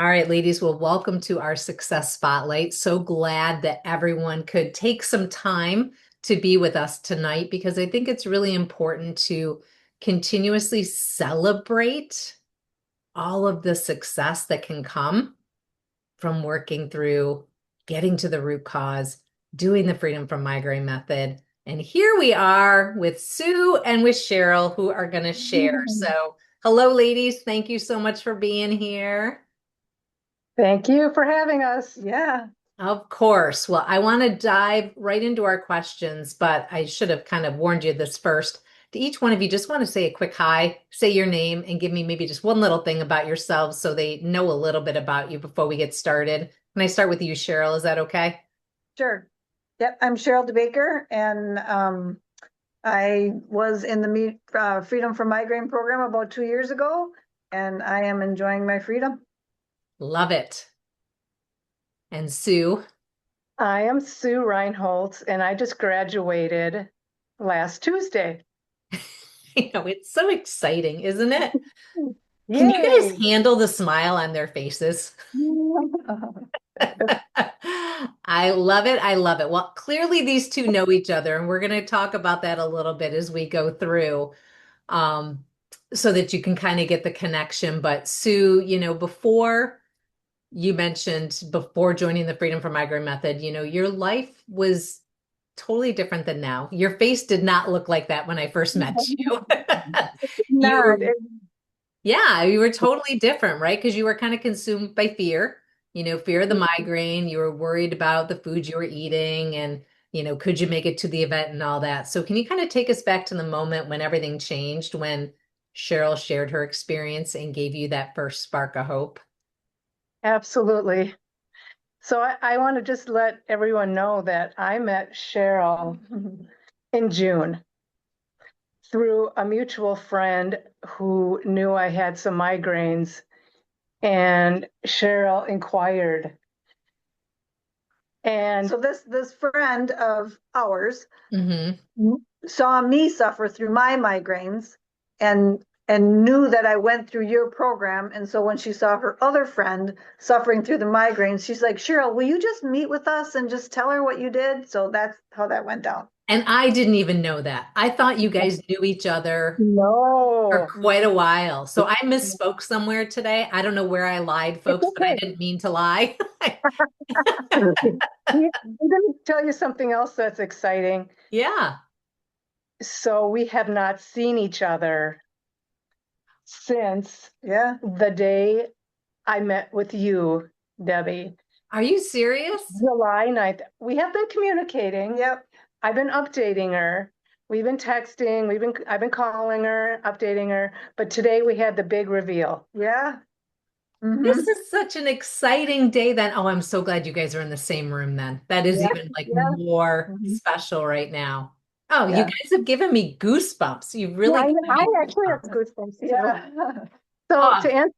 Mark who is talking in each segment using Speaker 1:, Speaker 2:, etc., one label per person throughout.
Speaker 1: All right, ladies, well, welcome to our success spotlight. So glad that everyone could take some time to be with us tonight because I think it's really important to continuously celebrate all of the success that can come from working through getting to the root cause, doing the Freedom from Migraine method. And here we are with Sue and with Cheryl who are going to share. So, hello, ladies. Thank you so much for being here.
Speaker 2: Thank you for having us. Yeah.
Speaker 1: Of course. Well, I want to dive right into our questions, but I should have kind of warned you this first. To each one of you, just want to say a quick hi, say your name, and give me maybe just one little thing about yourselves so they know a little bit about you before we get started. Can I start with you, Cheryl? Is that okay?
Speaker 2: Sure. Yep. I'm Cheryl DeBaker, and I was in the Freedom from Migraine program about 2 years ago, and I am enjoying my freedom.
Speaker 1: Love it. And Sue,
Speaker 2: I am Sue Reinholtz, and I just graduated last Tuesday.
Speaker 1: it's so exciting, isn't it? Can you guys
Speaker 2: Yay.
Speaker 1: handle the smile on their faces? I love it. I love it. Well, clearly these two know each other, and we're going to talk about that a little bit as we go through, um, so that you can kind of get the connection. But Sue, before you mentioned before joining the Freedom from Migraine method, your life was totally different than now. Your face did not look like that when I first met you. You were
Speaker 2: Not.
Speaker 1: yeah, you were totally different, right? Because you were kind of consumed by fear, fear of the migraine. You were worried about the food you were eating and, could you make it to the event and all that. So can you kind of take us back to the moment when everything changed, when Cheryl shared her experience and gave you that first spark of hope?
Speaker 2: Absolutely. So I want to just let everyone know that I met Cheryl in June through a mutual friend who knew I had some migraines, and Cheryl inquired. And so this friend of ours
Speaker 1: Hmm.
Speaker 2: saw me suffer through my migraines and knew that I went through your program. And so when she saw her other friend suffering through the migraines, she's like, Cheryl, will you just meet with us and just tell her what you did? So that's how that went down.
Speaker 1: And I didn't even know that. I thought you guys knew each other for
Speaker 2: No,
Speaker 1: quite a while. So I misspoke somewhere today. I don't know where I lied,
Speaker 2: it's
Speaker 1: folks, but I
Speaker 2: okay.
Speaker 1: didn't mean to lie.
Speaker 2: I'm going to tell you something else that's exciting.
Speaker 1: Yeah.
Speaker 2: So we have not seen each other since the day I met with you, Debbie.
Speaker 1: Are you serious?
Speaker 2: July 9th. We have been communicating. Yep. I've been updating her. We've been texting. I've been calling her, updating her. But today we had the big reveal. Yeah.
Speaker 1: This
Speaker 2: Mm-hmm.
Speaker 1: is such an exciting day then. Oh, I'm so glad you guys are in the same room then. That is
Speaker 2: Yeah.
Speaker 1: even like
Speaker 2: Yeah.
Speaker 1: more
Speaker 2: Mm-hmm.
Speaker 1: special right now. Oh, you
Speaker 2: Yeah.
Speaker 1: guys have given me goosebumps. You've
Speaker 2: Yeah.
Speaker 1: really given
Speaker 2: I
Speaker 1: me
Speaker 2: actually have
Speaker 1: goosebumps.
Speaker 2: goosebumps too. Yeah. So
Speaker 1: Oh,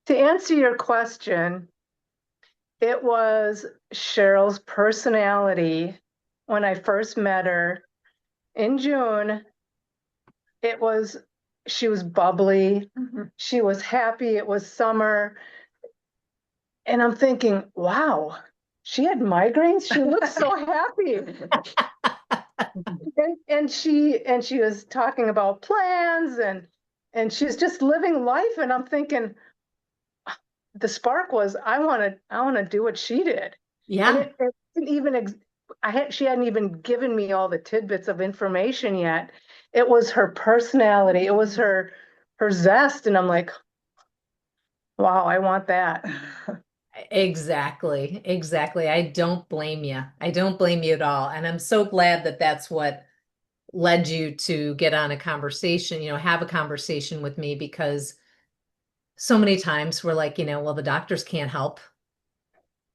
Speaker 2: to answer your question, it was Cheryl's personality when I first met her in June. It was, she was bubbly. She was happy. It was summer. And I'm thinking, wow, she had migraines. She looked so happy. And she was talking about plans, and she was just living life. And I'm thinking, the spark was, I want to do what she did. And
Speaker 1: yeah.
Speaker 2: it didn't even she hadn't even given me all the tidbits of information yet. It was her personality. It was her zest. And I'm like, wow, I want that.
Speaker 1: Exactly. Exactly. I don't blame you. I don't blame you at all. And I'm so glad that that's what led you to get on a conversation, have a conversation with me because so many times we're like, well, the doctors can't help.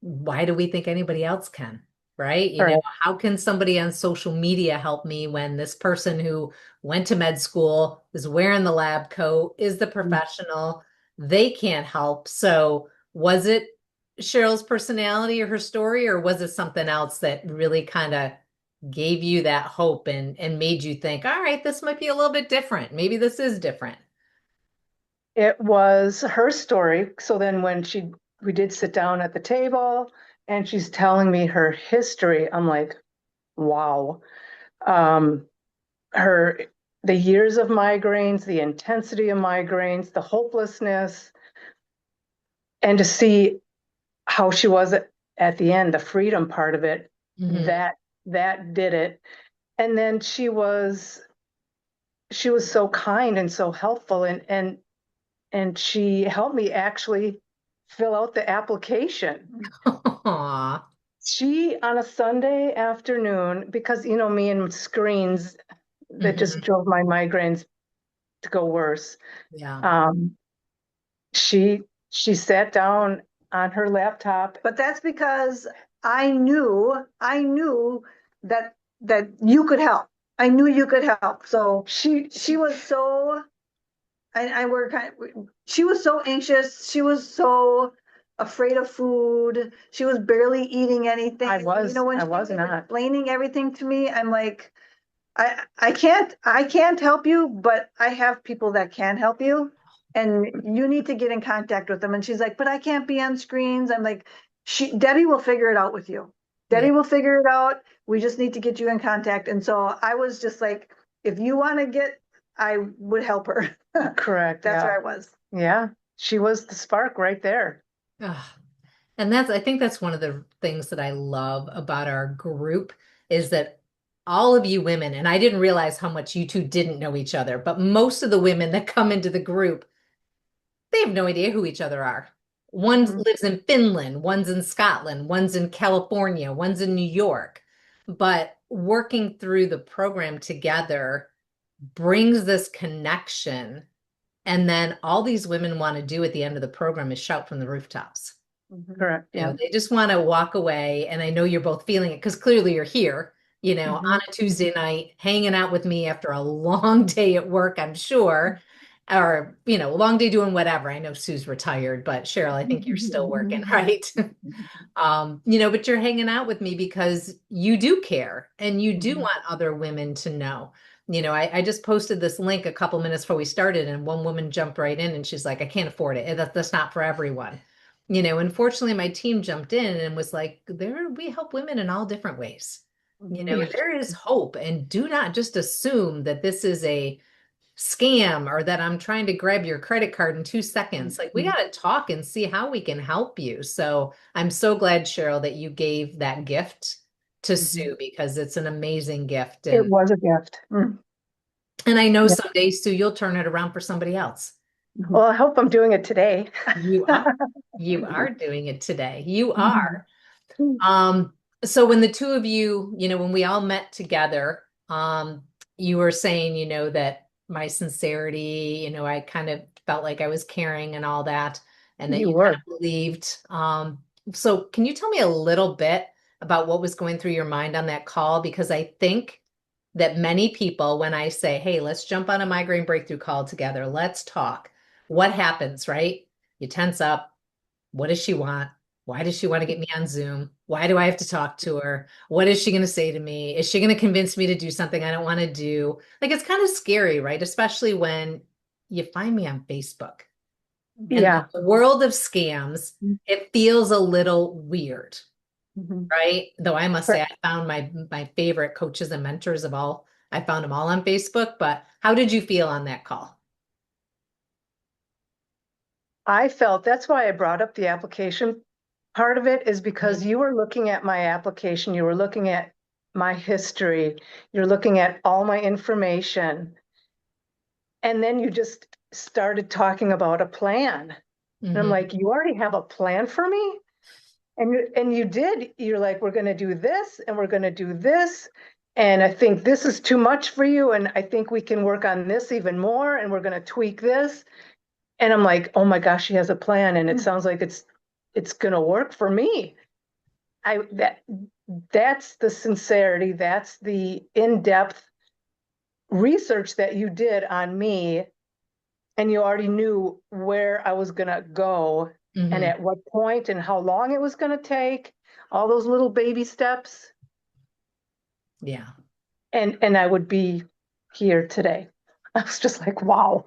Speaker 1: Why do we think anybody else can? Right?
Speaker 2: All right.
Speaker 1: How can somebody on social media help me when this person who went to med school is wearing the lab coat, is the professional, they can't help. So was it Cheryl's personality or her story, or was it something else that really kind of gave you that hope and made you think, all right, this might be a little bit different. Maybe this is different.
Speaker 2: It was her story. So then when she we did sit down at the table and she's telling me her history. I'm like, wow. Um, her the years of migraines, the intensity of migraines, the hopelessness, and to see how she was at the end, the freedom part of it,
Speaker 1: Mhm.
Speaker 2: that that did it. And then she was so kind and so helpful, and she helped me actually fill out the application.
Speaker 1: Aw.
Speaker 2: She, on a Sunday afternoon, because me and screens, that just
Speaker 1: Mhm.
Speaker 2: drove my migraines to go worse.
Speaker 1: Yeah.
Speaker 2: Um, she she sat down on her laptop. But that's because I knew that you could help. I knew you could help. So she was so I were kind of, she was so anxious. She was so afraid of food. She was barely eating anything. When I was not explaining everything to me, I'm like, I can't help you, but I have people that can help you, and you need to get in contact with them. And she's like, but I can't be on screens. I'm like, Debbie will figure it out with you.
Speaker 1: Yeah.
Speaker 2: Debbie will figure it out. We just need to get you in contact. And so I was just like, if you want to I would help her. Correct. That's
Speaker 1: Yeah.
Speaker 2: where I was. Yeah. She was the spark right there.
Speaker 1: Ugh. And I think that's one of the things that I love about our group is that all of you women, and I didn't realize how much you two didn't know each other, but most of the women that come into the group, they have no idea who each other are. One lives in Finland, one's in Scotland, one's in California, one's in New York. But working through the program together brings this connection. And then all these women want to do at the end of the program is shout from the rooftops.
Speaker 2: Correct.
Speaker 1: You know,
Speaker 2: Yeah.
Speaker 1: they just want to walk away. And I know you're both feeling it because clearly you're here, on a Tuesday night, hanging out with me after a long day at work, I'm sure, or, a long day doing whatever. I know Sue's retired, but Cheryl, I think you're still working, right? But you're hanging out with me because you do care and you do want other women to know. I just posted this link a couple minutes before we started, and one woman jumped right in and she's like, I can't afford it. That's not for everyone. Unfortunately, my team jumped in and was like, we help women in all different ways.
Speaker 2: Yeah.
Speaker 1: There is hope, and do not just assume that this is a scam or that I'm trying to grab your credit card in 2 seconds. Like, we got to talk and see how we can help you. So I'm so glad, Cheryl, that you gave that gift to Sue because it's an amazing gift.
Speaker 2: It
Speaker 1: And
Speaker 2: was a gift.
Speaker 1: I know
Speaker 2: Yeah.
Speaker 1: someday, Sue, you'll turn it around for somebody else.
Speaker 2: Well, I hope I'm doing it today.
Speaker 1: You are. You are doing it today. You are. Um, so when the two of you, when we all met together, you were saying, that my sincerity, I kind of felt like I was caring and all that, and that
Speaker 2: You
Speaker 1: you kind
Speaker 2: were.
Speaker 1: of believed. So can you tell me a little bit about what was going through your mind on that call? Because I think that many people, when I say, hey, let's jump on a migraine breakthrough call together, let's talk, what happens, right? You tense up. What does she want? Why does she want to get me on Zoom? Why do I have to talk to her? What is she going to say to me? Is she going to convince me to do something I don't want to do? Like, it's kind of scary, right? Especially when you find me on Facebook. And
Speaker 2: Yeah.
Speaker 1: the world of scams, it feels a little weird, right? Though I must say, I found my favorite coaches and mentors of all. I found them all on Facebook. But how did you feel on that call?
Speaker 2: I felt that's why I brought up the application part of it, is because you were looking at my application, you were looking at my history, you're looking at all my information, and then you just started talking about a plan. And I'm
Speaker 1: Mhm.
Speaker 2: like, you already have a plan for me? And you did. You're like, we're going to do this and we're going to do this. And I think this is too much for you. And I think we can work on this even more. And we're going to tweak this. And I'm like, oh my gosh, she has a plan. And it sounds like it's going to work for me. That's the sincerity. That's the in-depth research that you did on me. And you already knew where I was going to go and
Speaker 1: Mhm.
Speaker 2: at what point and how long it was going to take, all those little baby steps.
Speaker 1: Yeah.
Speaker 2: And I would be here today. I was just like, wow.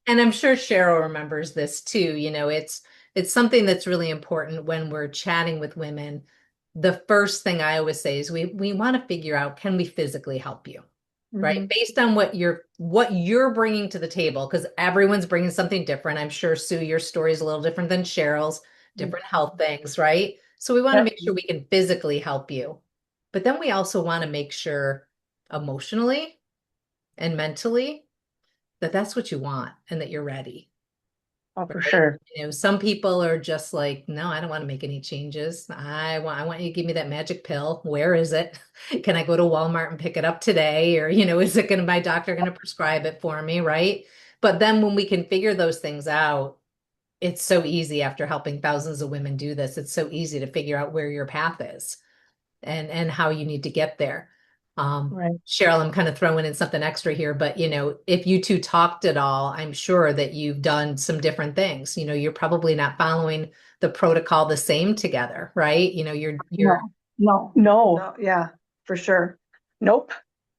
Speaker 1: And I'm sure Cheryl remembers this too. It's it's something that's really important when we're chatting with women. The first thing I always say is we want to figure out, can we physically help you? Right?
Speaker 2: Mhm.
Speaker 1: Based on what you're bringing to the table, because everyone's bringing something different. I'm sure, Sue, your story is a little different than Cheryl's, different health things, right? So we want to
Speaker 2: Yep.
Speaker 1: make sure we can physically help you. But then we also want to make sure emotionally and mentally that that's what you want and that you're ready.
Speaker 2: Oh, for
Speaker 1: Right.
Speaker 2: sure.
Speaker 1: Some people are just like, no, I don't want to make any changes. I want you to give me that magic pill. Where is it? Can I go to Walmart and pick it up today? Or, is it my doctor going to prescribe it for me? Right. But then when we can figure those things out, it's so easy after helping thousands of women do this. It's so easy to figure out where your path is and how you need to get there.
Speaker 2: Right.
Speaker 1: Cheryl, I'm kind of throwing in something extra here, but if you two talked at all, I'm sure that you've done some different things. You're probably not following the protocol the same together, right? You're
Speaker 2: No, no, no, yeah, for sure. Nope.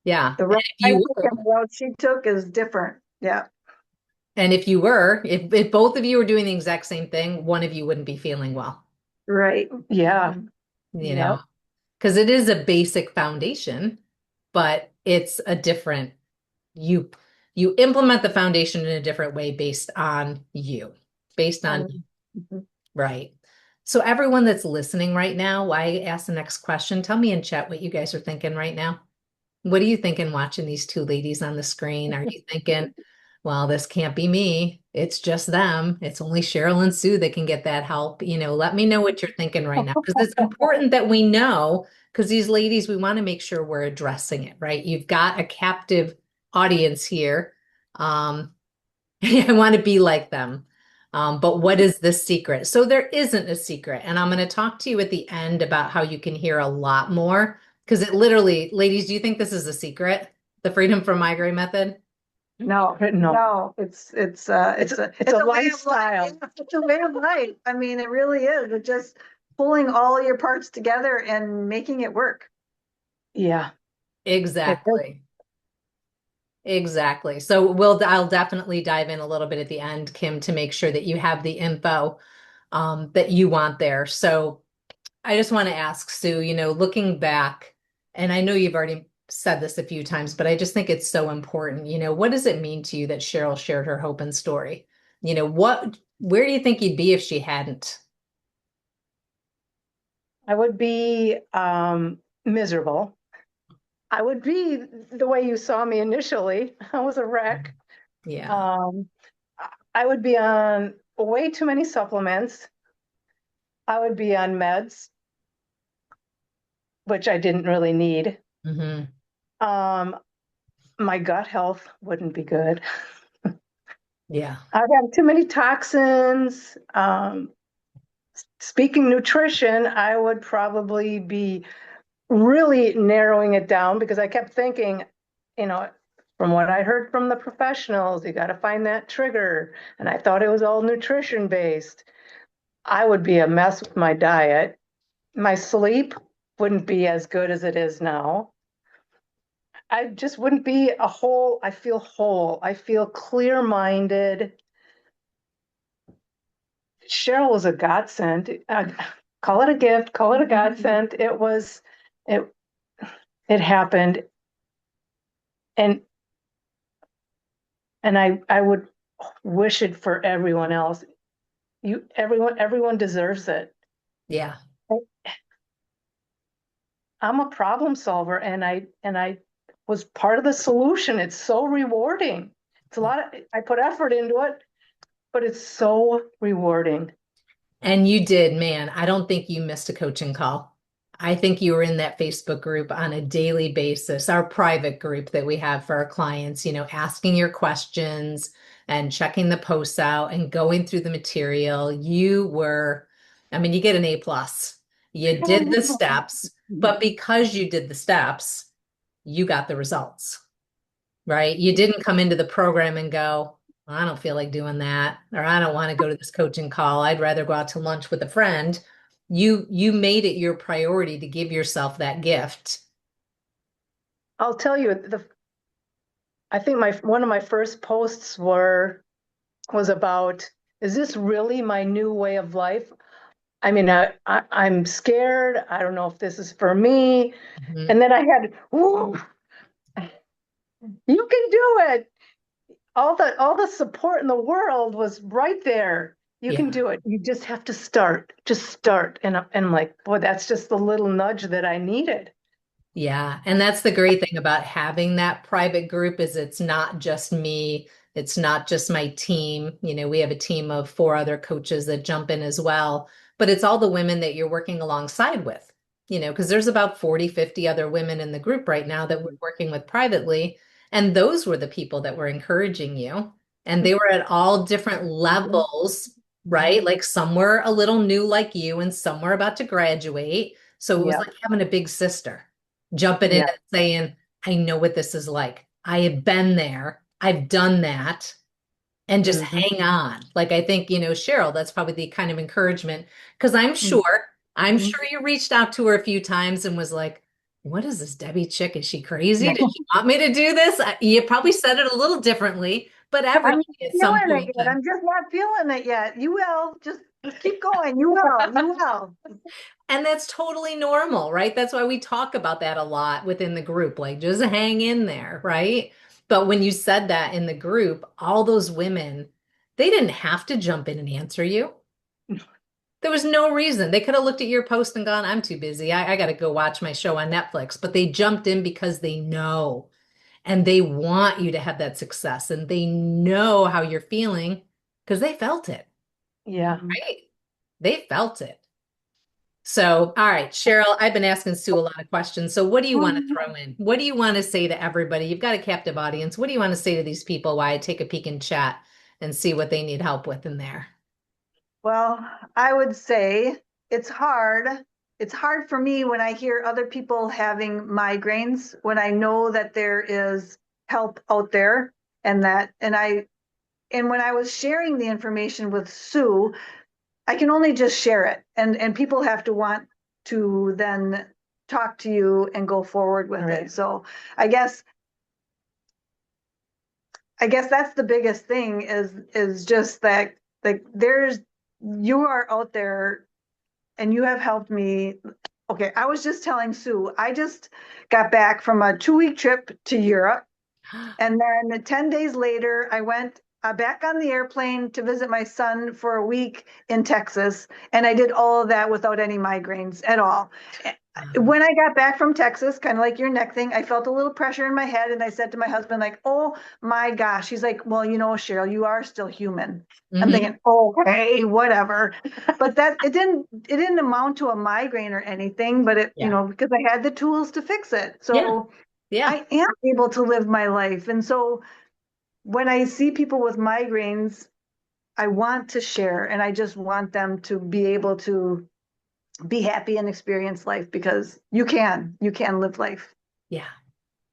Speaker 1: yeah.
Speaker 2: The
Speaker 1: And
Speaker 2: road
Speaker 1: if
Speaker 2: I
Speaker 1: you
Speaker 2: took
Speaker 1: were,
Speaker 2: and the road she took is different. Yeah.
Speaker 1: if both of you were doing the exact same thing, one of you wouldn't be feeling well,
Speaker 2: Right. Yeah.
Speaker 1: you know,
Speaker 2: Yep.
Speaker 1: because it is a basic foundation, but it's a different you you implement the foundation in a different way based on you, based on
Speaker 2: Mhm.
Speaker 1: right. So everyone that's listening right now, I ask the next question. Tell me in chat what you guys are thinking right now. What are you thinking watching these two ladies on the screen? Are you thinking, well, this can't be me. It's just them. It's only Cheryl and Sue that can get that help. Let me know what you're thinking right now because it's important that we know because these ladies, we want to make sure we're addressing it, right? You've got a captive audience here. Um, I want to be like them. But what is the secret? So there isn't a secret. And I'm going to talk to you at the end about how you can hear a lot more because it literally, ladies, do you think this is a secret? The Freedom from Migraine method?
Speaker 2: No, no, it's a lifestyle.
Speaker 3: It's a way of life. I mean, it really is. It's just pulling all your parts together and making it work.
Speaker 2: Yeah, it is.
Speaker 1: Exactly. Exactly. So I'll definitely dive in a little bit at the end, Kim, to make sure that you have the info that you want there. So I just want to ask Sue, looking back, and I know you've already said this a few times, but I just think it's so important. What does it mean to you that Cheryl shared her hope and story? Where do you think you'd be if she hadn't?
Speaker 2: I would be miserable. I would be the way you saw me initially. I was a wreck.
Speaker 1: Yeah.
Speaker 2: Um, I would be on way too many supplements. I would be on meds, which I didn't really need.
Speaker 1: Hmm.
Speaker 2: Um, my gut health wouldn't be good.
Speaker 1: Yeah.
Speaker 2: I'd have too many toxins. Speaking nutrition, I would probably be really narrowing it down because I kept thinking, you know, from what I heard from the professionals, you got to find that trigger. And I thought it was all nutrition based. I would be a mess with my diet. My sleep wouldn't be as good as it is now. I just wouldn't be a whole. I feel whole. I feel clear minded. Cheryl was a godsend. Call it a gift, call it a godsend. It, it happened. And, and I would wish it for everyone else. Everyone deserves it.
Speaker 1: Yeah.
Speaker 2: I'm a problem solver and I was part of the solution. It's so rewarding. It's a lot of, I put effort into it, but it's so rewarding.
Speaker 1: And you did, man. I don't think you missed a coaching call. I think you were in that Facebook group on a daily basis, our private group that we have for our clients, asking your questions and checking the posts out and going through the material. I mean, you get an A plus. You did the steps, but because you did the steps, you got the results, right? You didn't come into the program and go, I don't feel like doing that, or I don't want to go to this coaching call. I'd rather go out to lunch with a friend. You made it your priority to give yourself that gift.
Speaker 2: I'll tell you, I think one of my first posts was about is this really my new way of life? I mean, I'm scared. I don't know if this is for me.
Speaker 1: Mhm.
Speaker 2: And then I had, "Ooh, you can do it." All the support in the world was right there. You can
Speaker 1: Yeah.
Speaker 2: do it. You just have to start. Just start. And like, boy, that's just the little nudge that I needed.
Speaker 1: Yeah, and that's the great thing about having that private group is it's not just me, it's not just my team. We have a team of 4 other coaches that jump in as well, but it's all the women that you're working alongside with. Because there's about 40, 50 other women in the group right now that we're working with privately, and those were the people that were encouraging you, and they were at all different levels, right? Like some were a little new like you and some were about to graduate. So it was
Speaker 2: Yeah.
Speaker 1: like having a big sister jumping in
Speaker 2: Yeah.
Speaker 1: and saying, I know what this is like. I have been there. I've done that. And just
Speaker 2: Hmm.
Speaker 1: hang on. Like I think, Cheryl, that's probably the kind of encouragement. Because I'm
Speaker 2: Hmm.
Speaker 1: sure you reached out to her a few times and was like, what is this Debbie chick? Is she crazy?
Speaker 2: Yeah.
Speaker 1: Did she want me to do this? You probably said it a little differently, but
Speaker 3: I'm
Speaker 1: everybody
Speaker 3: not
Speaker 1: at some
Speaker 3: feeling it
Speaker 1: point
Speaker 3: yet. I'm just not feeling it yet. You will. Just keep going. You will. You will.
Speaker 1: And that's totally normal, right? That's why we talk about that a lot within the group, like just hang in there, right? But when you said that in the group, all those women, they didn't have to jump in and answer you. There was no reason. They could have looked at your post and gone, I'm too busy. I got to go watch my show on Netflix. But they jumped in because they know and they want you to have that success and they know how you're feeling because they felt it,
Speaker 2: Yeah.
Speaker 1: right? They felt it. So, all right, Cheryl, I've been asking Sue a lot of questions. So, what do you want to throw in? What do you want to say to everybody? You've got a captive audience. What do you want to say to these people while I take a peek in chat and see what they need help with in there?
Speaker 3: Well, I would say it's hard. It's hard for me when I hear other people having migraines, when I know that there is help out there and when I was sharing the information with Sue, I can only just share it. And people have to want to then talk to you and go forward with
Speaker 2: Right.
Speaker 3: it. So I guess I guess that's the biggest thing is just that like there's you are out there and you have helped me. Okay, I was just telling Sue, I just got back from a 2 week trip to Europe. And then 10 days later, I went back on the airplane to visit my son for a week in Texas. And I did all of that without any migraines at all.
Speaker 1: Wow.
Speaker 3: When I got back from Texas, kind of like your neck thing, I felt a little pressure in my head. And I said to my husband, like, oh my gosh. He's like, well, Cheryl, you are still human. I'm
Speaker 1: Hmm.
Speaker 3: thinking, okay, whatever. But it didn't amount to a migraine or anything, but
Speaker 1: Yeah.
Speaker 3: because I had the tools to fix it.
Speaker 1: Yeah.
Speaker 3: So
Speaker 1: Yeah.
Speaker 3: I am able to live my life. And so when I see people with migraines, I want to share and I just want them to be able to be happy and experience life because you can live life.
Speaker 1: Yeah.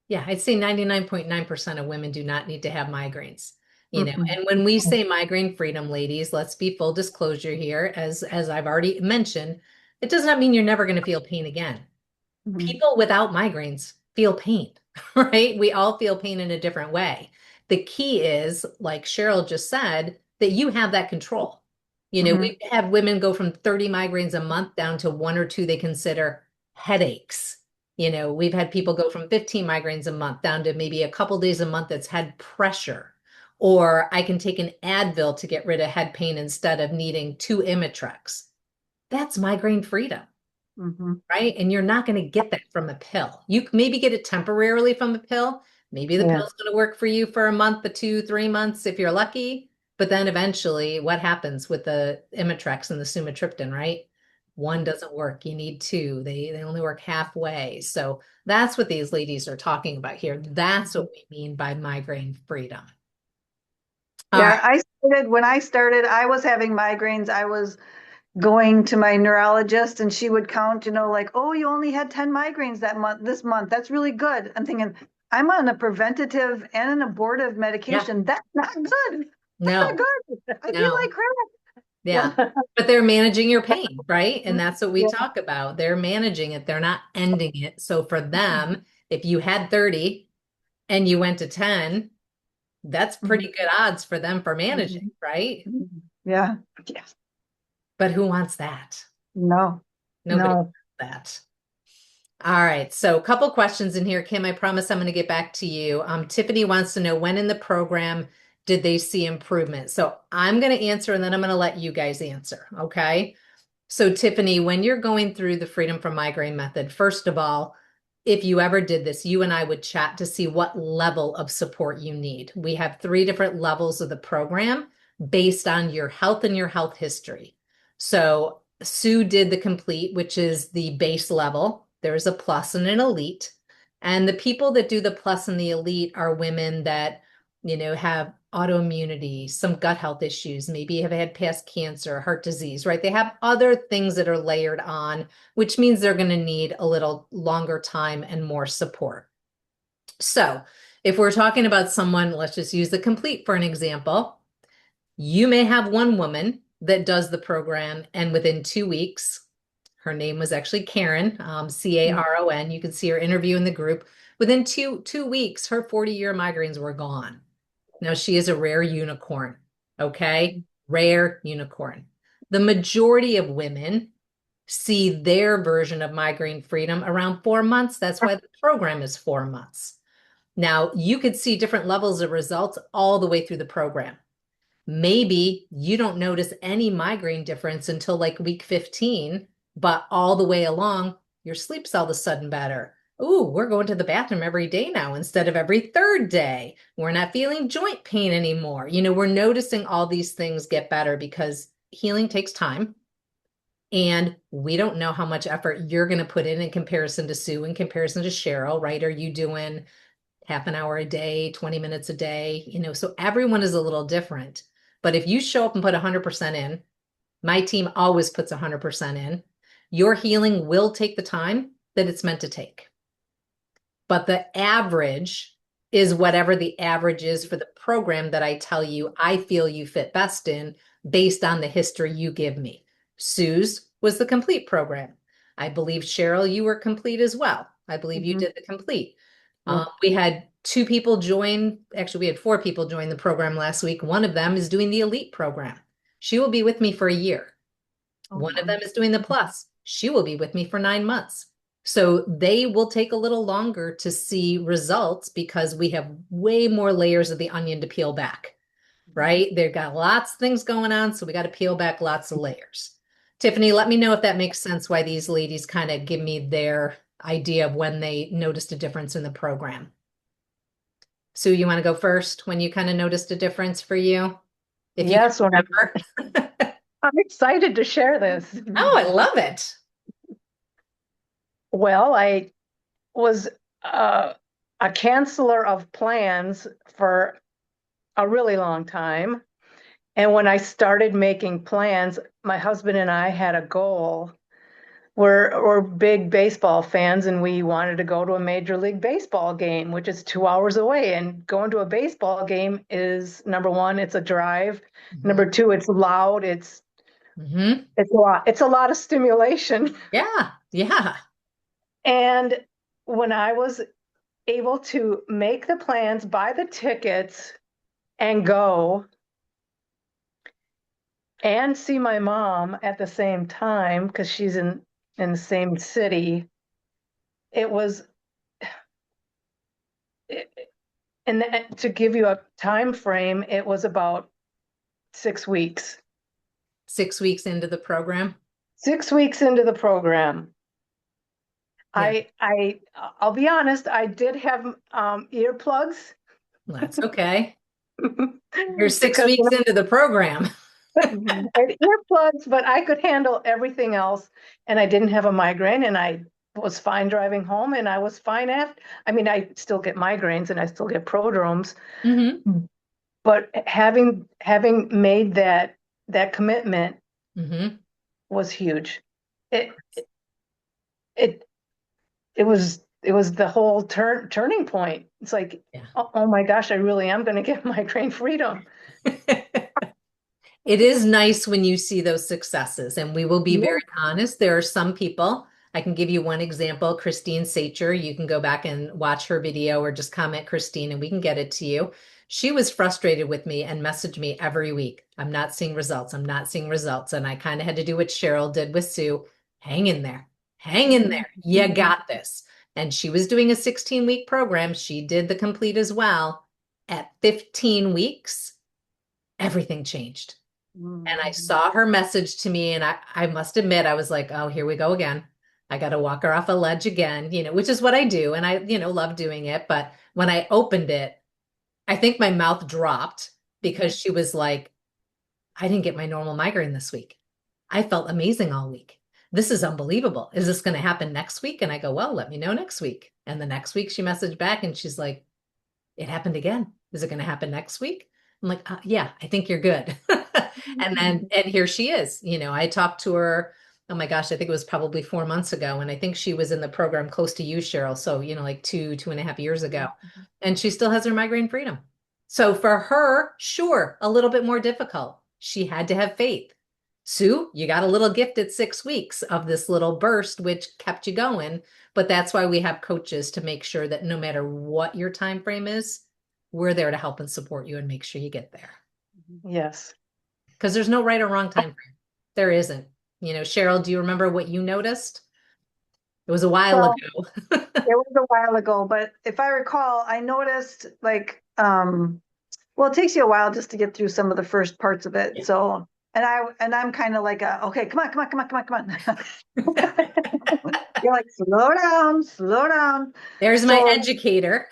Speaker 1: Yeah, I'd say 99.9% of women do not need to have migraines.
Speaker 3: Mm-mm.
Speaker 1: And when we say migraine freedom, ladies, let's be full disclosure here. As I've already mentioned, it does not mean you're never going to feel pain again.
Speaker 3: Mhm.
Speaker 1: People without migraines feel pain, right? We all feel pain in a different way. The key is, like Cheryl just said, that you have that control.
Speaker 3: Mhm.
Speaker 1: We've had women go from 30 migraines a month down to 1 or 2 they consider headaches. We've had people go from 15 migraines a month down to maybe a couple days a month that's had pressure. Or I can take an Advil to get rid of head pain instead of needing 2 Imitrex. That's migraine freedom,
Speaker 3: Mhm.
Speaker 1: right? And you're not going to get that from a pill. You can maybe get it temporarily from a pill. Maybe the
Speaker 2: Yeah.
Speaker 1: pill's going to work for you for a month, 2, 3 months if you're lucky. But then eventually, what happens with the Imitrex and the sumatriptan, right? One doesn't work. You need two. They only work halfway. So that's what these ladies are talking about here. That's what we mean by migraine freedom. All
Speaker 3: Yeah,
Speaker 1: right.
Speaker 3: when I started, I was having migraines. I was going to my neurologist and she would count, like, oh, you only had 10 migraines this month. That's really good. I'm thinking, I'm on a preventative and an abortive
Speaker 1: Yeah.
Speaker 3: medication. That's not good. That's not
Speaker 1: No,
Speaker 3: good. I feel like
Speaker 1: no.
Speaker 3: crap.
Speaker 1: Yeah.
Speaker 2: Yeah.
Speaker 1: But they're managing your pain, right? And that's what we
Speaker 3: Yeah.
Speaker 1: talk about. They're managing it, they're not ending it. So for them, if you had 30 and you went to 10, that's pretty
Speaker 3: Mhm.
Speaker 1: good odds for them for managing,
Speaker 3: Mhm.
Speaker 1: right?
Speaker 3: Yeah. Yes.
Speaker 1: But who wants that?
Speaker 3: No,
Speaker 1: Nobody
Speaker 3: no.
Speaker 1: wants that. All right, so a couple questions in here, Kim. I promise I'm going to get back to you. Tiffany wants to know when in the program did they see improvement? So I'm going to answer and then I'm going to let you guys answer. Okay. So, Tiffany, when you're going through the Freedom from Migraine method, first of all, if you ever did this, you and I would chat to see what level of support you need. We have three different levels of the program based on your health and your health history. So, Sue did the complete, which is the base level. There's a plus and an elite. And the people that do the plus and the elite are women that have autoimmunity, some gut health issues, maybe have had past cancer, heart disease, right? They have other things that are layered on, which means they're going to need a little longer time and more support. So, if we're talking about someone, let's just use the complete for an example. You may have one woman that does the program, and within 2 weeks, her name was actually Karen, Caron. You can see her interview in the group. Within two weeks, her 40-year migraines were gone. Now, she is a rare unicorn, okay? Rare unicorn. The majority of women see their version of migraine freedom around 4 months. That's why the program is 4 months. Now, you could see different levels of results all the way through the program. Maybe you don't notice any migraine difference until like week 15, but all the way along, your sleep's all of a sudden better. Ooh, we're going to the bathroom every day now instead of every third day. We're not feeling joint pain anymore. We're noticing all these things get better because healing takes time. And we don't know how much effort you're going to put in comparison to Sue, in comparison to Cheryl, right? Are you doing half an hour a day, 20 minutes a day? So everyone is a little different. But if you show up and put 100% in, my team always puts 100% in, your healing will take the time that it's meant to take. But the average is whatever the average is for the program that I tell you I feel you fit best in based on the history you give me. Sue's was the complete program. I believe, Cheryl, you were complete as well. I believe you
Speaker 3: Mhm.
Speaker 1: did the complete.
Speaker 3: Yep.
Speaker 1: We had two people join. Actually, we had four people join the program last week. One of them is doing the elite program. She will be with me for a year.
Speaker 3: Oh,
Speaker 1: One of
Speaker 3: wow.
Speaker 1: them is doing the plus. She will be with me for 9 months. So they will take a little longer to see results because we have way more layers of the onion to peel back, right? They've got lots of things going on, so we got to peel back lots of layers. Tiffany, let me know if that makes sense why these ladies kind of give me their idea of when they noticed a difference in the program. Sue, you want to go first when you kind of noticed a difference for you? If you can
Speaker 2: Yes, when
Speaker 1: remember.
Speaker 2: I'm excited to share this.
Speaker 1: Oh, I love it.
Speaker 2: Well, I was uh, a canceller of plans for a really long time. And when I started making plans, my husband and I had a goal. We're big baseball fans, and we wanted to go to a Major League Baseball game, which is 2 hours away. And going to a baseball game is, number one, it's a drive.
Speaker 1: Mhm.
Speaker 2: Number two, it's loud.
Speaker 1: Mhm.
Speaker 2: It's a lot. It's a lot of stimulation.
Speaker 1: Yeah. Yeah.
Speaker 2: And when I was able to make the plans, buy the tickets, and go and see my mom at the same time because she's in the same city, it was and to give you a time frame, it was about 6 weeks.
Speaker 1: 6 weeks into the program.
Speaker 2: 6 weeks into the program.
Speaker 1: Yeah.
Speaker 2: I'll be honest, I did have earplugs
Speaker 1: That's okay. You're six
Speaker 2: because
Speaker 1: weeks into the program.
Speaker 2: I had earplugs, but I could handle everything else, and I didn't have a migraine, and I was fine driving home, and I was fine after. I mean, I still get migraines, and I still get prodromes,
Speaker 1: Hmm.
Speaker 2: but having made that commitment
Speaker 1: Hmm.
Speaker 2: was huge. It it it was the whole turning point. It's like,
Speaker 1: Yeah.
Speaker 2: oh my gosh, I really am going to get migraine freedom.
Speaker 1: It is nice when you see those successes, and we will be
Speaker 2: Yeah.
Speaker 1: very honest. There are some people I can give you one example, Christine Sacher. You can go back and watch her video or just comment Christine and we can get it to you. She was frustrated with me and messaged me every week. I'm not seeing results. I'm not seeing results. And I kind of had to do what Cheryl did with Sue. Hang in there. Hang in there. You got this. And she was doing a 16-week program. She did the complete as well. At 15 weeks, everything changed. And I saw her message to me, and I must admit, I was like, oh, here we go again. I got to walk her off a ledge again, which is what I do. And I, love doing it. But when I opened it, I think my mouth dropped because she was like, I didn't get my normal migraine this week. I felt amazing all week. This is unbelievable. Is this going to happen next week? And I go, well, let me know next week. And the next week she messaged back and she's like, it happened again. Is it going to happen next week? I'm like, yeah, I think you're good. And here she is. I talked to her, oh my gosh, I think it was probably 4 months ago. And I think she was in the program close to you, Cheryl. So, like 2.5 years ago. And she still has her migraine freedom. So for her, sure, a little bit more difficult. She had to have faith. Sue, you got a little gift at 6 weeks of this little burst, which kept you going. But that's why we have coaches to make sure that no matter what your time frame is, we're there to help and support you and make sure you get there.
Speaker 2: Yes.
Speaker 1: Because there's no right or wrong time frame. There isn't. Cheryl, do you remember what you noticed? It was a while
Speaker 3: Well,
Speaker 1: ago.
Speaker 3: it was a while ago, but if I recall, I noticed well, it takes you a while just to get through some of the first parts of it.
Speaker 1: Yeah.
Speaker 3: So, I'm kind of like, okay, come on. You're like, slow down, slow down.
Speaker 1: There's my educator.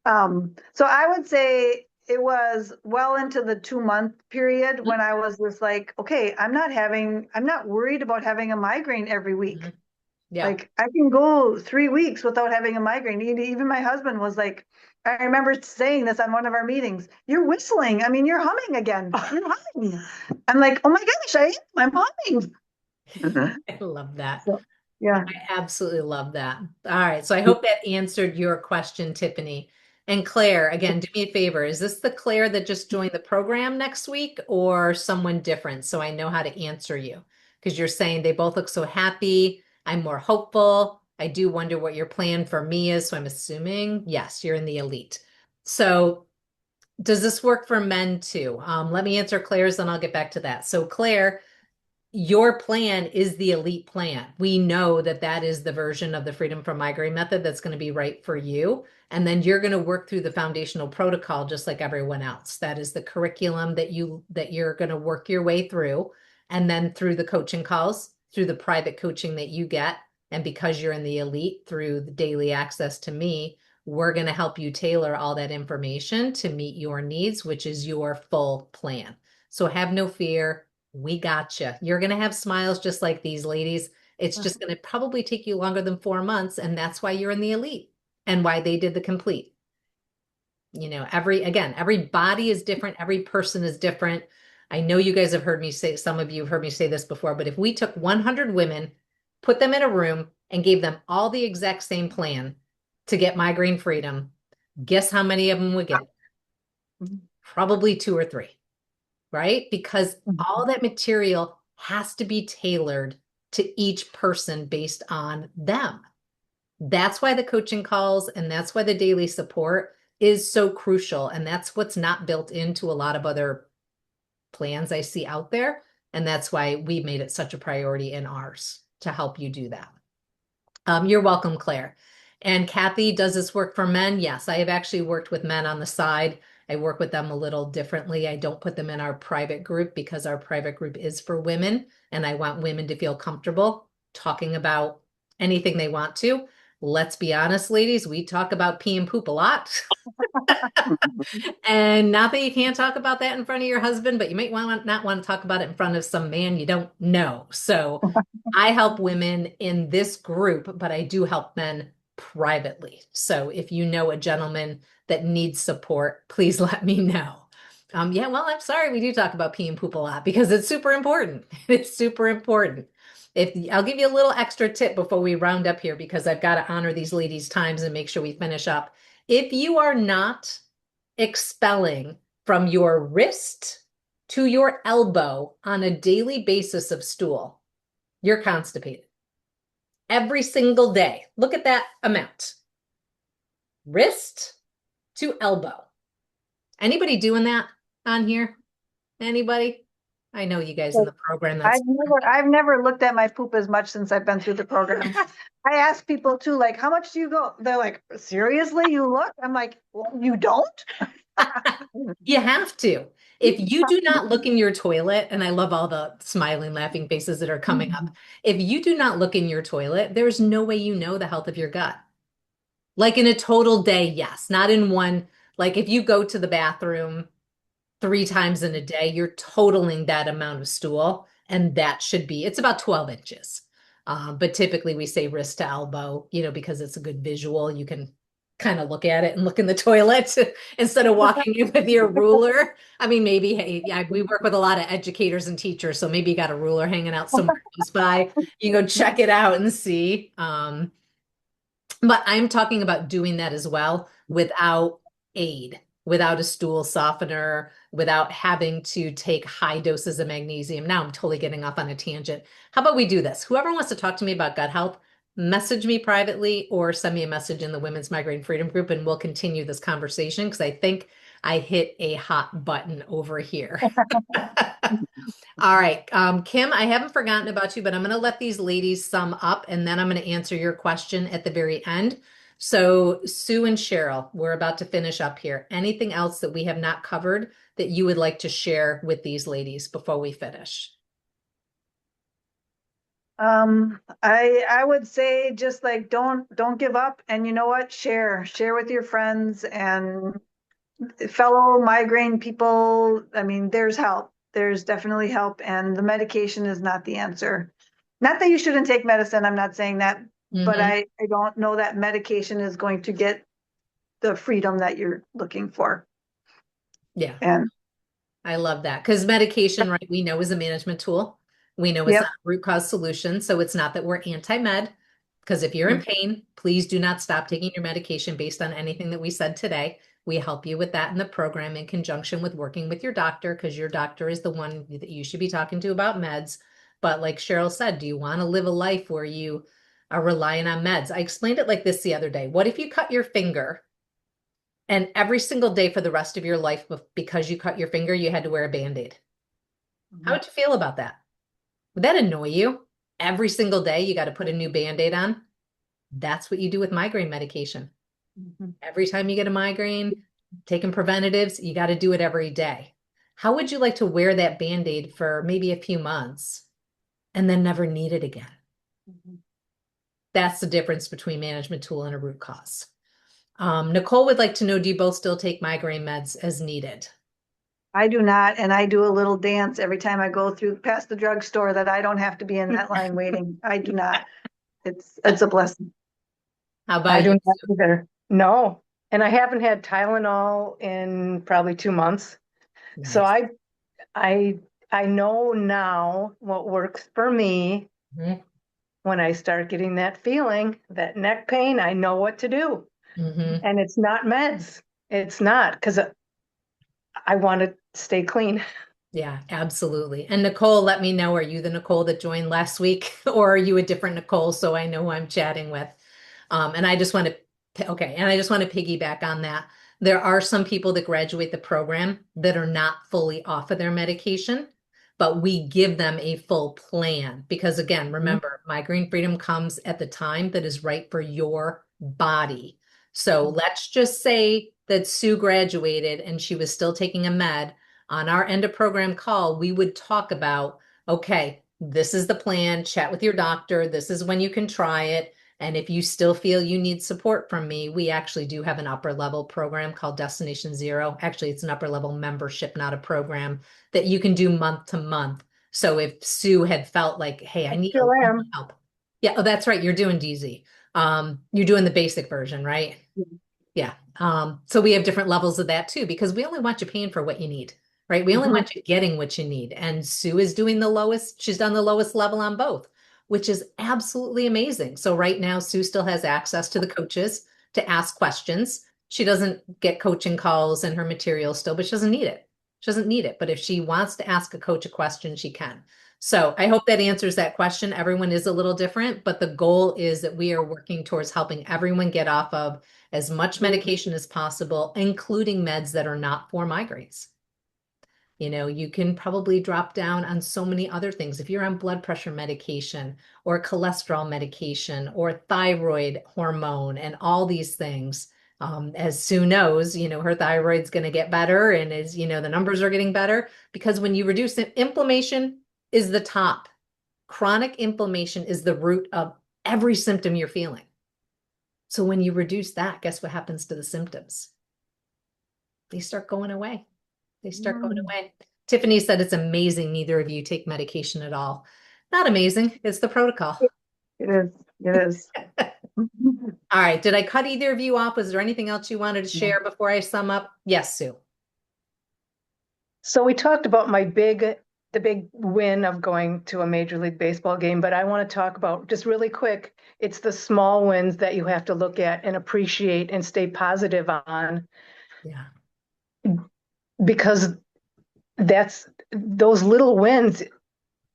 Speaker 3: So I would say it was well into the 2-month period when I was just like, okay, I'm not worried about having a migraine every week.
Speaker 1: Yeah.
Speaker 3: Like I can go 3 weeks without having a migraine. Even my husband was like, I remember saying this on one of our meetings. You're whistling. I mean, you're humming again. You're humming. I'm like, oh my gosh, I'm humming.
Speaker 1: I love that.
Speaker 3: So, yeah.
Speaker 1: I absolutely love that. All right. So I hope that answered your question, Tiffany. And Claire, again, do me a favor. Is this the Claire that just joined the program next week or someone different? So I know how to answer you because you're saying they both look so happy. I'm more hopeful. I do wonder what your plan for me is. So I'm assuming, yes, you're in the elite. So does this work for men too? Let me answer Claire's, then I'll get back to that. So Claire, your plan is the elite plan. We know that that is the version of the Freedom from Migraine method that's going to be right for you. And then you're going to work through the foundational protocol just like everyone else. That is the curriculum that you're going to work your way through. And then through the coaching calls, through the private coaching that you get. And because you're in the elite through the daily access to me, we're going to help you tailor all that information to meet your needs, which is your full plan. So have no fear. We got you. You're going to have smiles just like these ladies. It's just going to probably take you longer than 4 months. And that's why you're in the elite and why they did the complete. Every body is different. Every person is different. I know you guys have heard me say, some of you have heard me say this before, but if we took 100 women, put them in a room and gave them all the exact same plan to get migraine freedom, guess how many of them would get it? Probably 2 or 3. Right? Because all that material has to be tailored to each person based on them. That's why the coaching calls and that's why the daily support is so crucial. And that's what's not built into a lot of other plans I see out there. And that's why we made it such a priority in ours to help you do that. You're welcome, Claire. And Kathy, does this work for men? Yes, I have actually worked with men on the side. I work with them a little differently. I don't put them in our private group because our private group is for women and I want women to feel comfortable talking about anything they want to. Let's be honest, ladies, we talk about pee and poop a lot. And not that you can't talk about that in front of your husband, but you might not want to talk about it in front of some man you don't know. So I help women in this group, but I do help men privately. So if you know a gentleman that needs support, please let me know. Yeah, well, I'm sorry. We do talk about pee and poop a lot because it's super important. It's super important. I'll give you a little extra tip before we round up here because I've got to honor these ladies' times and make sure we finish up. If you are not expelling from your wrist to your elbow on a daily basis of stool, you're constipated. Every single day. Look at that amount. Wrist to elbow. Anybody doing that on here? Anybody? I know you guys in the program.
Speaker 3: I've never looked at my poop as much since I've been through the program. I ask people too, like, how much do you go? They're like, seriously, you look? I'm like, well, you don't?
Speaker 1: You have to. If you do not look in your toilet, and I love all the smiling, laughing faces that are coming up. If you do not look in your toilet, there's no way you know the health of your gut. Like in a total day, yes, not in one. Like if you go to the bathroom 3 times in a day, you're totaling that amount of stool, and that should be, it's about 12 inches. But typically we say wrist to elbow, because it's a good visual. You can kind of look at it and look in the toilet instead of walking in with your ruler. I mean, maybe, hey, yeah, we work with a lot of educators and teachers, so maybe you got a ruler hanging out somewhere close by. You can go check it out and see. But I'm talking about doing that as well without aid, without a stool softener, without having to take high doses of magnesium. Now I'm totally getting off on a tangent. How about we do this? Whoever wants to talk to me about gut health, message me privately or send me a message in the Women's Migraine Freedom Group, and we'll continue this conversation because I think I hit a hot button over here. All right, Kim, I haven't forgotten about you, but I'm going to let these ladies sum up and then I'm going to answer your question at the very end. So, Sue and Cheryl, we're about to finish up here. Anything else that we have not covered that you would like to share with these ladies before we finish?
Speaker 3: I would say just like don't give up, and you know what? Share with your friends and fellow migraine people. I mean, there's help. There's definitely help, and the medication is not the answer. Not that you shouldn't take medicine, I'm not saying that, but I don't know that medication is going to get the freedom that you're looking for.
Speaker 1: Yeah,
Speaker 3: And
Speaker 1: I love that because medication, right, we know is a management tool. We know it's
Speaker 3: yep.
Speaker 1: not a root cause solution. So it's not that we're anti-med, because if you're in pain, please do not stop taking your medication based on anything that we said today. We help you with that in the program in conjunction with working with your doctor, because your doctor is the one that you should be talking to about meds. But like Cheryl said, do you want to live a life where you are relying on meds? I explained it like this the other day. What if you cut your finger and every single day for the rest of your life, because you cut your finger, you had to wear a Band-Aid? How would you feel about that? Would that annoy you? Every single day you got to put a new Band-Aid on? That's what you do with migraine medication. Every time you get a migraine, taking preventatives, you got to do it every day. How would you like to wear that Band-Aid for maybe a few months and then never need it again? That's the difference between management tool and a root cause. Nicole would like to know, do you both still take migraine meds as needed?
Speaker 3: I do not, and I do a little dance every time I go through past the drugstore that I don't have to be in that line waiting. I do not. It's a blessing.
Speaker 1: How
Speaker 2: I
Speaker 1: about
Speaker 2: do
Speaker 1: you?
Speaker 2: not either. No. And I haven't had Tylenol in probably 2 months. So
Speaker 1: Nice.
Speaker 2: I know now what works for me.
Speaker 1: Mhm.
Speaker 2: When I start getting that feeling, that neck pain, I know what to do.
Speaker 1: Mhm.
Speaker 2: And it's not meds. It's not, because I want to stay clean.
Speaker 1: Yeah, absolutely. And Nicole, let me know, are you the Nicole that joined last week or are you a different Nicole so I know who I'm chatting with? And I just want to, okay, and I just want to piggyback on that. There are some people that graduate the program that are not fully off of their medication, but we give them a full plan because again, remember, migraine freedom comes at the time that is right for your body. So let's just say that Sue graduated and she was still taking a med. On our end of program call, we would talk about, okay, this is the plan, chat with your doctor, this is when you can try it. And if you still feel you need support from me, we actually do have an upper level program called Destination Zero. Actually, it's an upper level membership, not a program that you can do month to month. So if Sue had felt like, hey, I
Speaker 2: I
Speaker 1: need a
Speaker 2: still
Speaker 1: little
Speaker 2: am.
Speaker 1: help. Yeah, oh, that's right. You're doing DZ. You're doing the basic version, right? Yeah. So we have different levels of that too, because we only want you paying for what you need, right? We only want you getting what you need. And Sue is doing the lowest, she's done the lowest level on both, which is absolutely amazing. So right now, Sue still has access to the coaches to ask questions. She doesn't get coaching calls and her material still, but she doesn't need it. She doesn't need it, but if she wants to ask a coach a question, she can. So I hope that answers that question. Everyone is a little different, but the goal is that we are working towards helping everyone get off of as much medication as possible, including meds that are not for migraines. You know, you can probably drop down on so many other things. If you're on blood pressure medication or cholesterol medication or thyroid hormone and all these things, as Sue knows, you know, her thyroid's going to get better and as, you know, the numbers are getting better because when you reduce it, inflammation is the top. Chronic inflammation is the root of every symptom you're feeling. So when you reduce that, guess what happens to the symptoms? They start going away. They start going away. Tiffany said it's amazing neither of you take medication at all. Not amazing. It's the protocol.
Speaker 3: It is. It is.
Speaker 1: All right. Did I cut either of you off? Was there anything else you wanted to share before I sum up? Yes, Sue.
Speaker 2: So we talked about the big win of going to a Major League Baseball game, but I want to talk about just really quick. It's the small wins that you have to look at and appreciate and stay positive on
Speaker 1: Yeah.
Speaker 2: because those little wins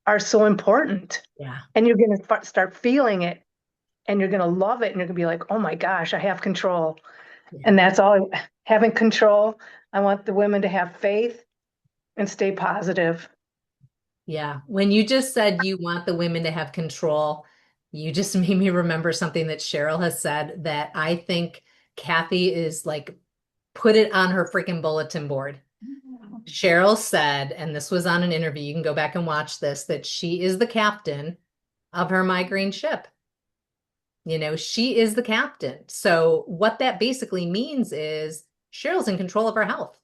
Speaker 2: are so important.
Speaker 1: Yeah.
Speaker 2: And you're going to start feeling it and you're going to love it and you're going to be like, oh my gosh, I have control.
Speaker 1: Yeah.
Speaker 2: And that's all, having control. I want the women to have faith and stay positive.
Speaker 1: Yeah. When you just said you want the women to have control, you just made me remember something that Cheryl has said that I think Kathy is like, put it on her freaking bulletin board. Cheryl said, and this was on an interview, you can go back and watch this, that she is the captain of her migraine ship. You know, she is the captain. So what that basically means is Cheryl's in control of her health.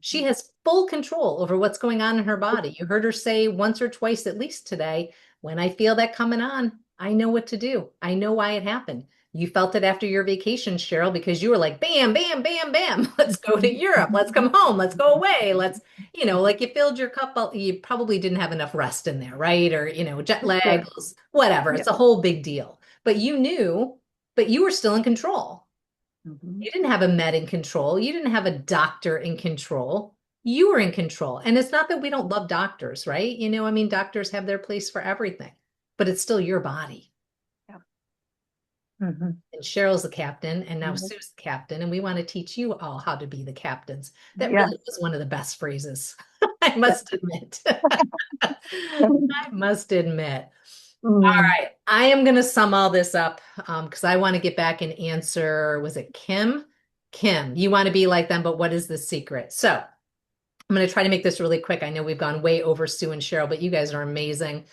Speaker 1: She has full control over what's going on in her body. You heard her say once or twice at least today, when I feel that coming on, I know what to do. I know why it happened. You felt it after your vacation, Cheryl, because you were like, bam, bam, bam, bam. Let's go to Europe. Let's come home. Let's go away. Let's, you know, like you filled your cup up. You probably didn't have enough rest in there, right? Or, you know, jet lag, whatever. It's a whole big deal. But you knew, but you were still in control. You didn't have a med in control. You didn't have a doctor in control. You were in control. And it's not that we don't love doctors, right? You know, I mean, doctors have their place for everything, but it's still your body. And Cheryl's the captain, and now Sue's the captain, and we want to teach you all how to be the captains. That really was one of the best phrases, I must admit. I must admit. All right, I am going to sum all this up because I want to get back and answer, was it Kim? Kim, you want to be like them, but what is the secret? So I'm going to try to make this really quick. I know we've gone way over Sue and Cheryl, but you guys are amazing.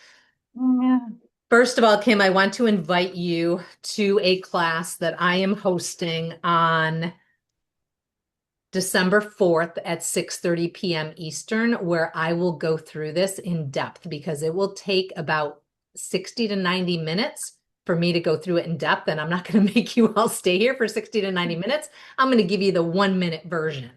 Speaker 3: Yeah.
Speaker 1: First of all, Kim, I want to invite you to a class that I am hosting on December 4th at 6:30 p.m. Eastern, where I will go through this in depth because it will take about 60 to 90 minutes for me to go through it in depth. And I'm not going to make you all stay here for 60 to 90 minutes. I'm going to give you the 1-minute version.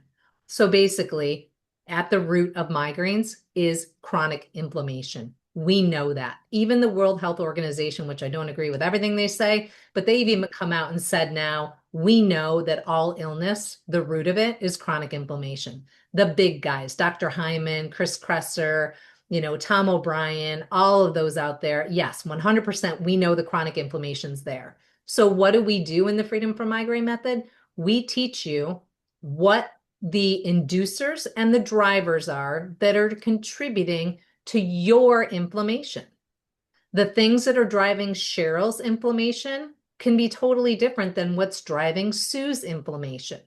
Speaker 1: So basically, at the root of migraines is chronic inflammation. We know that. Even the World Health Organization, which I don't agree with everything they say, but they've even come out and said now, we know that all illness, the root of it is chronic inflammation. The big guys, Dr. Hyman, Chris Kresser, you know, Tom O'Brien, all of those out there. Yes, 100% we know the chronic inflammation's there. So what do we do in the Freedom from Migraine method? We teach you what the inducers and the drivers are that are contributing to your inflammation. The things that are driving Cheryl's inflammation can be totally different than what's driving Sue's inflammation.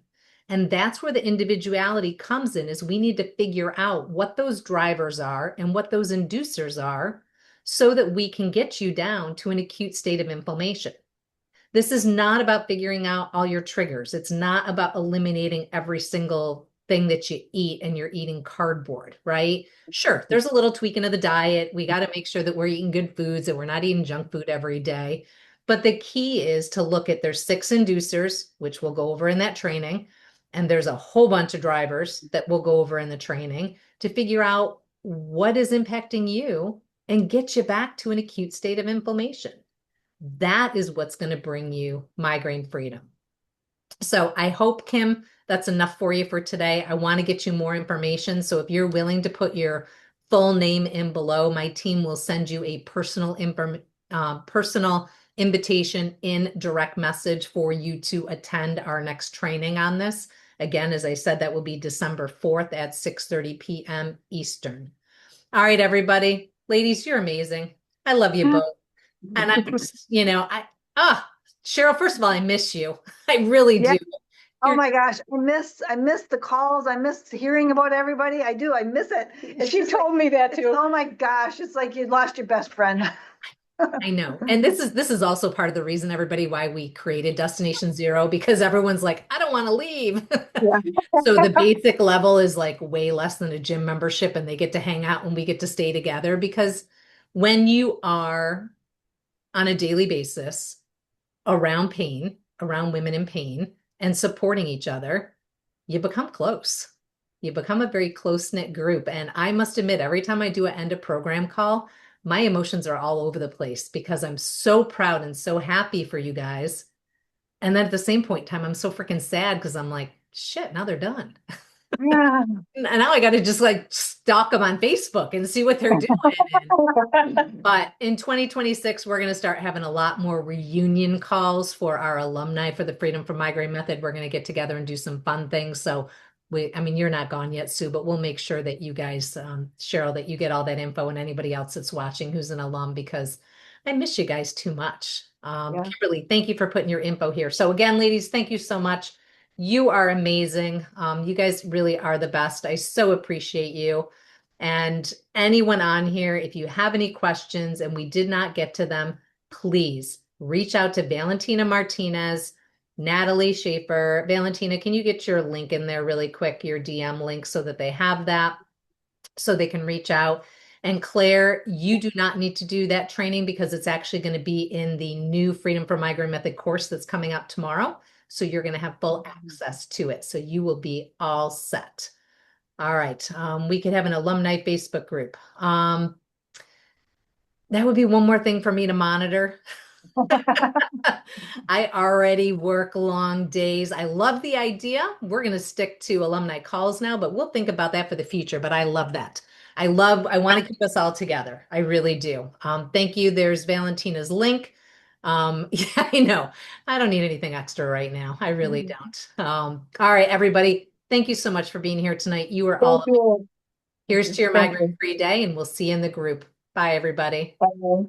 Speaker 1: And that's where the individuality comes in, is we need to figure out what those drivers are and what those inducers are so that we can get you down to an acute state of inflammation. This is not about figuring out all your triggers. It's not about eliminating every single thing that you eat and you're eating cardboard, right? Sure, there's a little tweaking of the diet. We got to make sure that we're eating good foods and we're not eating junk food every day. But the key is to look at there's 6 inducers, which we'll go over in that training. And there's a whole bunch of drivers that we'll go over in the training to figure out what is impacting you and get you back to an acute state of inflammation. That is what's going to bring you migraine freedom. So I hope, Kim, that's enough for you for today. I want to get you more information. So if you're willing to put your full name in below, my team will send you a personal invitation in direct message for you to attend our next training on this. Again, as I said, that will be December 4th at 6:30 p.m. Eastern. All right, everybody. Ladies, you're amazing. I love you both. And I'm just, ah, Cheryl, first of all, I miss you. I really
Speaker 3: Yeah.
Speaker 1: do.
Speaker 3: Oh
Speaker 1: You're,
Speaker 3: my gosh, I miss the calls. I miss hearing about everybody. I do. I miss it. It's
Speaker 2: She
Speaker 3: just like,
Speaker 2: told me that too.
Speaker 3: oh my gosh, it's like you lost your best friend.
Speaker 1: I know. And this is also part of the reason everybody why we created Destination Zero, because everyone's like, I don't want to leave.
Speaker 3: Yeah.
Speaker 1: So the basic level is like way less than a gym membership, and they get to hang out and we get to stay together because when you are on a daily basis around pain, around women in pain, and supporting each other, you become close. You become a very close-knit group. And I must admit, every time I do an end of program call, my emotions are all over the place because I'm so proud and so happy for you guys. And then at the same point in time, I'm so freaking sad because I'm like, shit, now they're done.
Speaker 3: Yeah.
Speaker 1: And now I got to just like stalk them on Facebook and see what they're doing. But in 2026, we're going to start having a lot more reunion calls for our alumni for the Freedom from Migraine Method. We're going to get together and do some fun things. So I mean, you're not gone yet, Sue, but we'll make sure that you guys, Cheryl, that you get all that info and anybody else that's watching who's an alum because I miss you guys too much.
Speaker 3: Yeah.
Speaker 1: Kimberly, thank you for putting your info here. So again, ladies, thank you so much. You are amazing. You guys really are the best. I so appreciate you. And anyone on here, if you have any questions and we did not get to them, please reach out to Valentina Martinez, Natalie Schaefer. Valentina, can you get your link in there really quick, your DM link, so that they have that, so they can reach out? And Claire, you do not need to do that training because it's actually going to be in the new Freedom from Migraine Method course that's coming up tomorrow. So you're going to have full access to it. So you will be all set. All right. We could have an alumni Facebook group. That would be one more thing for me to monitor. I already work long days. I love the idea. We're going to stick to alumni calls now, but we'll think about that for the future. But I love that. I want to keep us all together. I really do. Thank you. There's Valentina's link. Yeah, I know. I don't need anything extra right now. I really don't. All right, everybody. Thank you so much for being here tonight. You are
Speaker 2: Thank
Speaker 1: all.
Speaker 2: you.
Speaker 1: Here's to your
Speaker 2: Thank
Speaker 1: migraine
Speaker 2: you.
Speaker 1: free day, and we'll see you in the group. Bye, everybody.
Speaker 2: Bye.